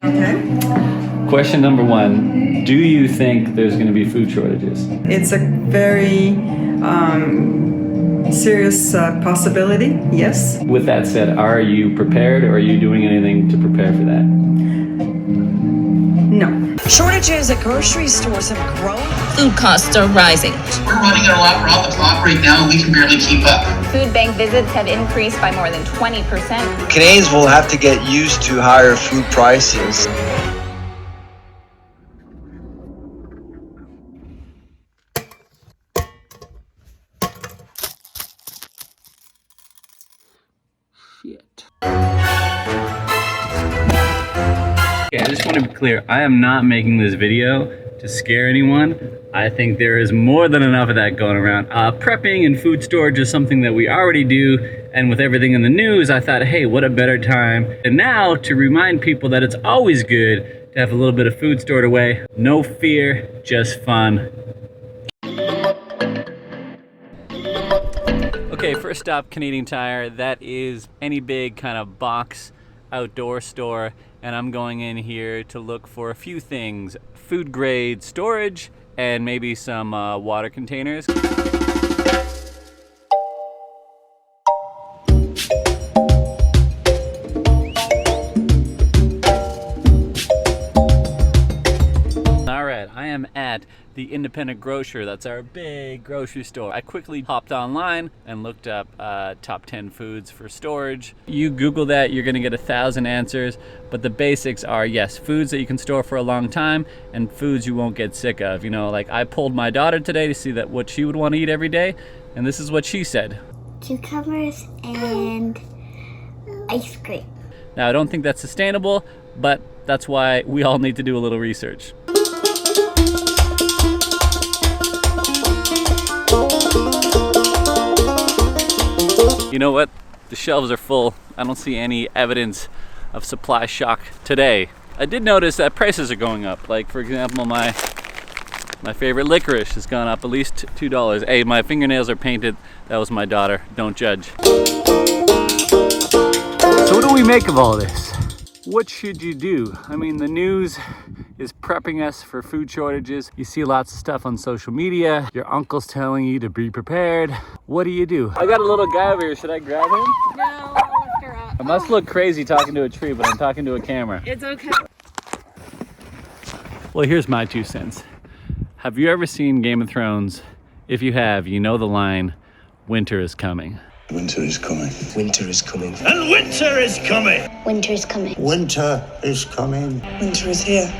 Okay. Question number one, do you think there's going to be food shortages? It's a very serious possibility, yes. With that said, are you prepared or are you doing anything to prepare for that? No. Shortages at grocery stores have grown. Food costs are rising. We're running at a lot. We're on the clock right now and we can barely keep up. Food bank visits have increased by more than 20%. Canadians will have to get used to higher food prices. Okay, I just want to be clear, I am not making this video to scare anyone. I think there is more than enough of that going around. Prepping and food storage is something that we already do, and with everything in the news, I thought, hey, what a better time than now to remind people that it's always good to have a little bit of food stored away. No fear, just fun. Okay, first stop, Canadian Tire. That is any big kind of box outdoor store, and I'm going in here to look for a few things: food grade storage and maybe some water containers. Alright, I am at the independent grocer. That's our big grocery store. I quickly hopped online and looked up top 10 foods for storage. You Google that, you're gonna get 1,000 answers, but the basics are, yes, foods that you can store for a long time and foods you won't get sick of. You know, like I polled my daughter today to see that what she would want to eat every day, and this is what she said. Cucumbers and ice cream. Now, I don't think that's sustainable, but that's why we all need to do a little research. You know what? The shelves are full. I don't see any evidence of supply shock today. I did notice that prices are going up. Like, for example, my favorite licorice has gone up at least $2. Hey, my fingernails are painted. That was my daughter. Don't judge. So what do we make of all this? What should you do? I mean, the news is prepping us for food shortages. You see lots of stuff on social media. Your uncle's telling you to be prepared. What do you do? I got a little guy over here. Should I grab him? No, I'll lift her up. I must look crazy talking to a tree, but I'm talking to a camera. It's okay. Well, here's my 2 cents. Have you ever seen Game of Thrones? If you have, you know the line, winter is coming. Winter is coming. Winter is coming. And winter is coming. Winter is coming. Winter is coming. Winter is here.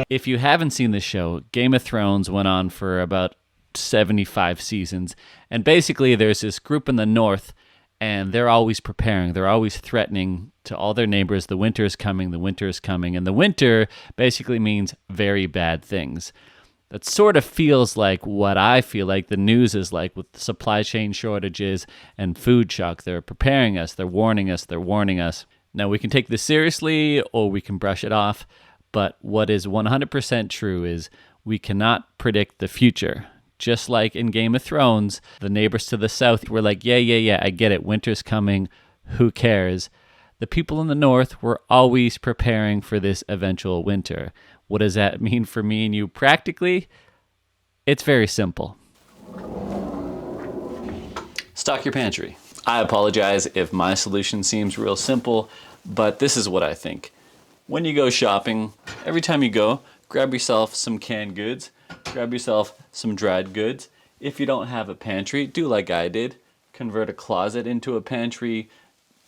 If you haven't seen the show, Game of Thrones went on for about 75 seasons. And basically there's this group in the north, and they're always preparing. They're always threatening to all their neighbors, the winter is coming, the winter is coming. And the winter basically means very bad things. That sort of feels like what I feel like the news is like with the supply chain shortages and food shock. They're preparing us, they're warning us, they're warning us. Now, we can take this seriously or we can brush it off, but what is 100% true is we cannot predict the future. Just like in Game of Thrones, the neighbors to the south were like, yeah, I get it, winter's coming, who cares? The people in the north were always preparing for this eventual winter. What does that mean for me and you practically? It's very simple. Stock your pantry. I apologize if my solution seems real simple, but this is what I think. When you go shopping, every time you go, grab yourself some canned goods, grab yourself some dried goods. If you don't have a pantry, do like I did. Convert a closet into a pantry,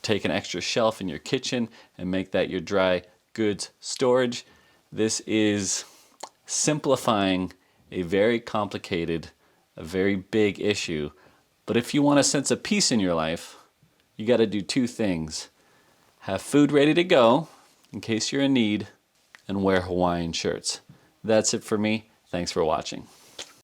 take an extra shelf in your kitchen and make that your dry goods storage. This is simplifying a very complicated, a very big issue. But if you want a sense of peace in your life, you got to do 2 things. Have food ready to go in case you're in need, and wear Hawaiian shirts. That's it for me. Thanks for watching.